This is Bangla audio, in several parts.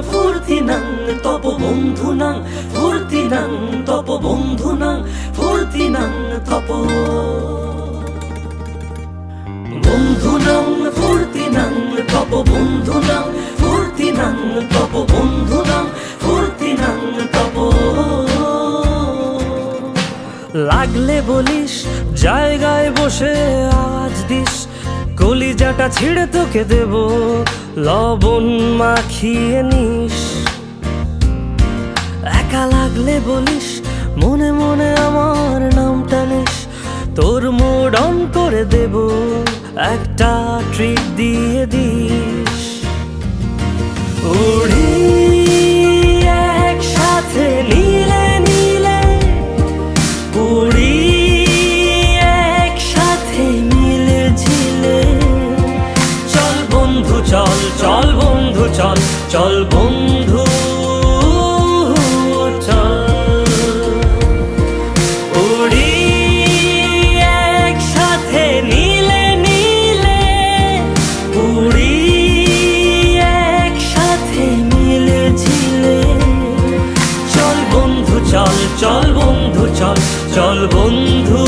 ফুর্তিনাং তপ বন্ধুনাং ফুর্তিনাং তপ বন্ধুনাং ফুর্তিনাং তপ বন্ধুনাং ফুর্তিনাং তপ বন্ধুনাং ফুর্তিনাং তপ বন্ধুনাং ফুর্তিনাং তপ। লাগলে বলিস জায়গায় বসে আওয়াজ দিস, কলিজাটা ছিঁড়ে তোকে দেব লবণ মাখিয়ে নিস। একা লাগলে বলিস মনে মনে আমার নামটা নিস, তোর মুড অন করে দেব একটা ট্রিট দিয়ে দিস। উড়ি একসাথে নীলে নীলে, উড়ি একসাথে মিলে ঝিলে, চল বন্ধু চল চল বন্ধু চল চল বন্ধু চল। উড়ি একসাথে নীলে নীলে, উড়ি একসাথে মিলে ঝিলে, চল বন্ধু চল চল বন্ধু চল চল বন্ধু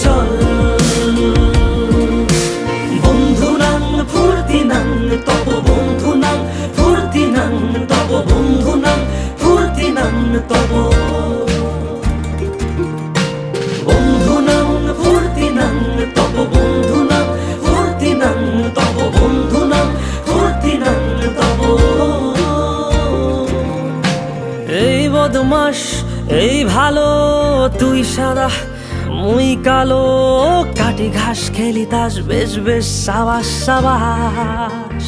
চল। বন্ধুনাং ফুর্তিনাং তপ বন্ধুনাং ফুর্তিনাং তপ বন্ধুনাং ফুর্তিনাং তপ। বন্ধুনাং ফুর্তিনাং তপ বন্ধুনাং ফুর্তিনাং তপ বন্ধুনাং ফুর্তিনাং তপ। এই বদমাস এই ভালো তুই সাদা মুই কালো, কাটি ঘাস খেলি তাস বেশ বেশ সাবাস সাবাস।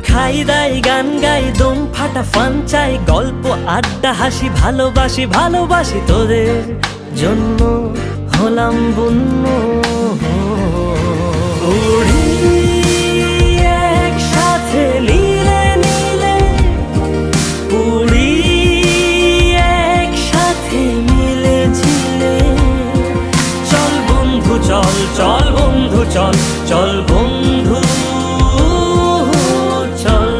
খাই দাই গান গাই দম ফাটা ফান চাই, গল্প আড্ডা হাসি ভালোবাসি ভালোবাসি, তোদের জন্য হলাম বন্য। উড়ি একসাথে নীলে নীলে, উড়ি একসাথে মিলে ঝিলে, চল বন্ধু চল চল বন্ধু চল চল বন্ধু চল।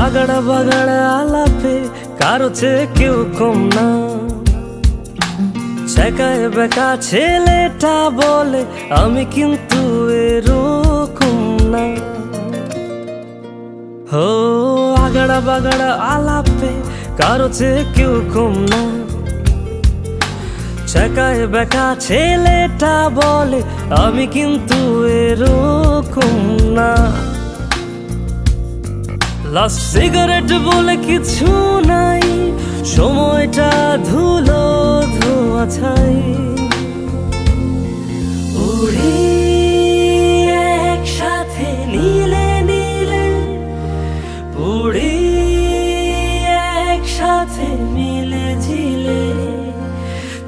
আগাড়া বাগাড়া আলাপে কারো চেয়ে কেউ কম না, ছেকায় বেকা ছেলেটা বলে আমি কিন্তু এরকম না। হো আগাড়া বাগাড়া আলাপে কারো চেয়ে কেউ কম না, ছেকায় বেকা ছেলেটা বলে আমি কিন্তু এরকম না। লাস্ট সিগারেট বলে কিছু নাই, সময়টা ধুলো ধোয়া ছাই। উড়ি একসাথে নীলে নীলে, উড়ি একসাথে মিলে ঝিলে,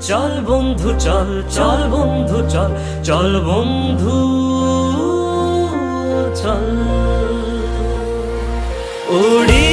চল বন্ধু চল চল বন্ধু চল চল বন্ধু চল। উড়ি